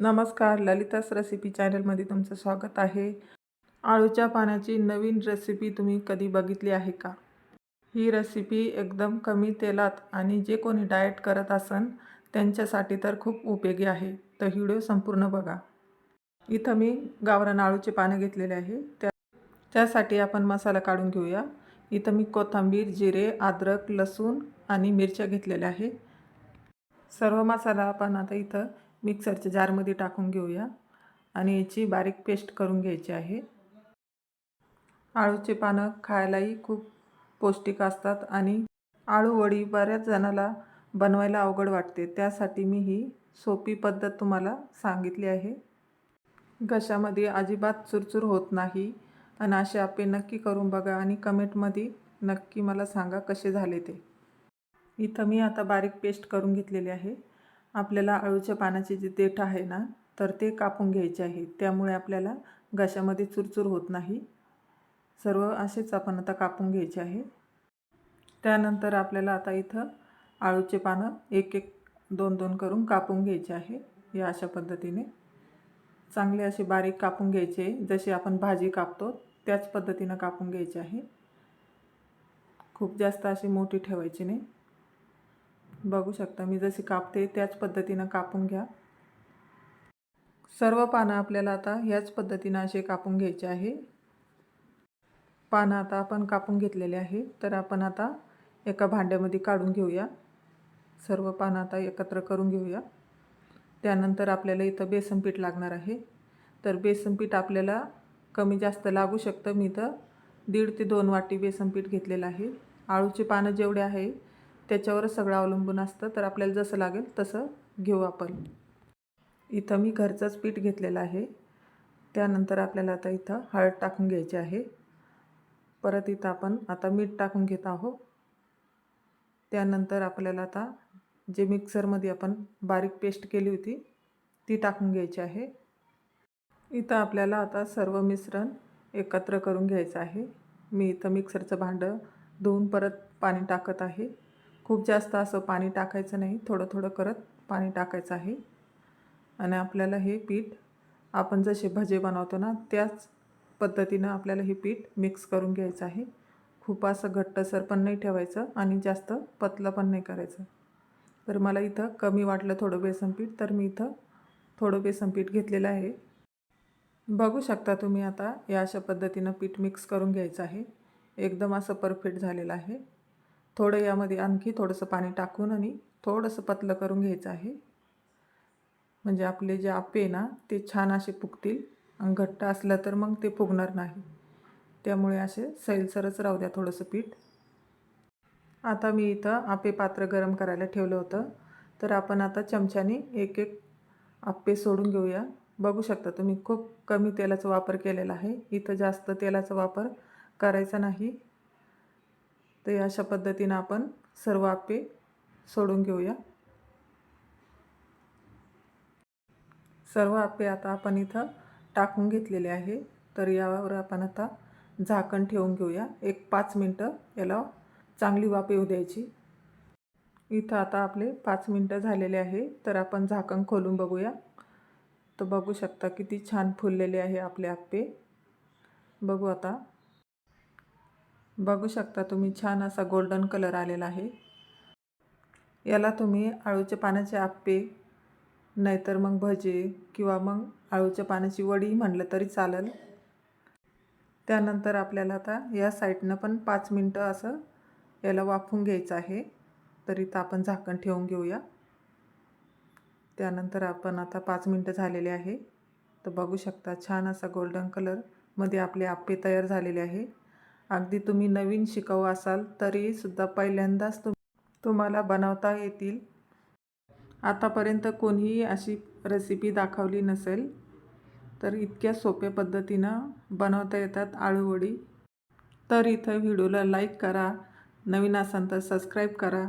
नमस्कार, ललितास रेसिपी चॅनलमध्ये तुमचं स्वागत आहे। आळूच्या पानाची नवीन रेसिपी तुम्ही कधी बघितली आहे का? ही रेसिपी एकदम कमी तेलात आणि जे कोणी डाएट करत असन त्यांच्यासाठी तर खूप उपयोगी आहे। तर व्हिडिओ संपूर्ण बघा। इथं मी गावरान आळूचे पाने घेतलेले आहे। त्यासाठी आपण मसाला काढून घेऊया। इथं मी कोथिंबीर, जिरे, अद्रक, लसूण आणि मिरच्या घेतलेल्या आहे। सर्व मसाला आपण आता इथं मिक्सरच्या जारमध्ये टाकून घेऊया आणि याची बारीक पेस्ट करून घ्यायची आहे। आळूचे पानं खायलाही खूप पौष्टिक असतात आणि आळू वडी बऱ्याच जणाला बनवायला अवघड वाटते, त्यासाठी मी ही सोपी पद्धत तुम्हाला सांगितली आहे। घशामध्ये अजिबात चुरचुर होत नाही आणि असे आप्पे नक्की करून बघा आणि कमेंटमध्ये नक्की मला सांगा कसे झाले ते। इथं मी आता बारीक पेस्ट करून घेतलेली आहे। आपल्याला आळूच्या पानाचे जे देठ आहे ना, तर ते कापून घ्यायचे आहे, त्यामुळे आपल्याला घशामध्ये चुरचुर होत नाही। सर्व असेच आपण आता कापून घ्यायचे आहे। त्यानंतर आपल्याला आता इथं आळूचे पानं एक एक दोन दोन करून कापून घ्यायचे आहे। या अशा पद्धतीने चांगले असे बारीक कापून घ्यायचे, जसे आपण भाजी कापतो त्याच पद्धतीने कापून घ्यायचे आहे। खूप जास्त अशी मोठी ठेवायची नाही। बघू शकता मी जशी कापते त्याच पद्धतीने कापून घ्या। सर्व पानं आपल्याला आता ह्याच पद्धतीने असे कापून घ्यायचे आहे। पानं आता आपण कापून घेतलेले आहे, तर आपण आता एका भांड्यामध्ये काढून घेऊया। सर्व पानं आता एकत्र करून घेऊया। त्यानंतर आपल्याला इथं बेसन पीठ लागणार आहे, तर बेसन पीठ आपल्याला कमी जास्त लागू शकतं। मी इथं 1.5 ते 2 वाटी बेसन पीठ घेतलेलं आहे। आळूचे पानं जेवढे आहे त्याच्यावरच सगळं अवलंबून असतं, तर आपल्याला जसं लागेल तसं घेऊ आपण। इथं मी घरचंच पीठ घेतलेलं आहे। त्यानंतर आपल्याला आता इथं हळद टाकून घ्यायची आहे। परत इथं आपण आता मीठ टाकून घेत आहोत। त्यानंतर आपल्याला आता जे मिक्सरमध्ये आपण बारीक पेस्ट केली होती ती टाकून घ्यायची आहे। इथं आपल्याला आता सर्व मिश्रण एकत्र करून घ्यायचं आहे। मी इथं मिक्सरचं भांडं धुवून परत पाणी टाकत आहे। खूप जास्त असं पाणी टाकायचं नाही, थोडं थोडं करत पाणी टाकायचं आहे। आणि आपल्याला हे पीठ आपण जसे भजे बनवतो ना त्याच पद्धतीनं आपल्याला हे पीठ मिक्स करून घ्यायचं आहे। खूप असं घट्टसर पण नाही ठेवायचं आणि जास्त पतलं पण नाही करायचं। तर मला इथं कमी वाटलं थोडं बेसन पीठ, तर मी इथं थोडं बेसन पीठ घेतलेलं आहे। बघू शकता तुम्ही आता या अशा पद्धतीनं पीठ मिक्स करून घ्यायचं आहे। एकदम असं परफेक्ट झालेलं आहे। थोडं यामध्ये आणखी थोडंसं पाणी टाकून आणि थोडंसं पतलं करून घ्यायचं आहे, म्हणजे आपले जे आप्पे ना ते छान असे फुगतील। आणि घट्ट असलं तर मग ते फुगणार नाही, त्यामुळे असे सैलसरच राहू द्या थोडंसं पीठ। आता मी इथं आप्पे पात्र गरम करायला ठेवलं होतं, तर आपण आता चमच्याने एक एक आप्पे सोडून घेऊया। बघू शकता तुम्ही खूप कमी तेलाचा वापर केलेला आहे, इथं जास्त तेलाचा वापर करायचा नाही। तर अशा पद्धतीने आपण सर्व आप्पे सोडून घेऊया। सर्व आप्पे आता आपण इथं टाकून घेतलेले आहे, तर यावर आपण आता झाकण ठेवून घेऊया। एक 5 मिनटं याला चांगली वाफ येऊ द्यायची। इथं आता आपले 5 मिनटं झालेले आहे, तर आपण झाकण खोलून बघूया। तर बघू शकता किती छान फुललेले आहे आपले आप्पे। बघू आता, बघू शकता तुम्ही छान असा गोल्डन कलर आलेला आहे। याला तुम्ही आळूच्या पानाचे आप्पे नाहीतर मग भजे किंवा मग आळूच्या पानाची वडी म्हटलं तरी चालेल। त्यानंतर आपल्याला आता या साईडनं पण 5 मिनटं असं याला वाफवून घ्यायचं आहे, तर इथं आपण झाकण ठेवून घेऊया। त्यानंतर आपण आता 5 मिनटं झालेले आहे, तर बघू शकता छान असा गोल्डन कलरमध्ये आपले आप्पे तयार झालेले आहे। अगदी तुम्ही नवीन शिकाऊ असाल तरी सुद्धा पहिल्यांदाच तुम्हाला बनवता येतील। आतापर्यंत कोणीही अशी रेसिपी दाखवली नसेल, तर इतक्या सोप्या पद्धतीनं बनवता येतात आळू वडी। तर इथं व्हिडिओला लाईक करा, नवीन असाल तर सबस्क्राईब करा।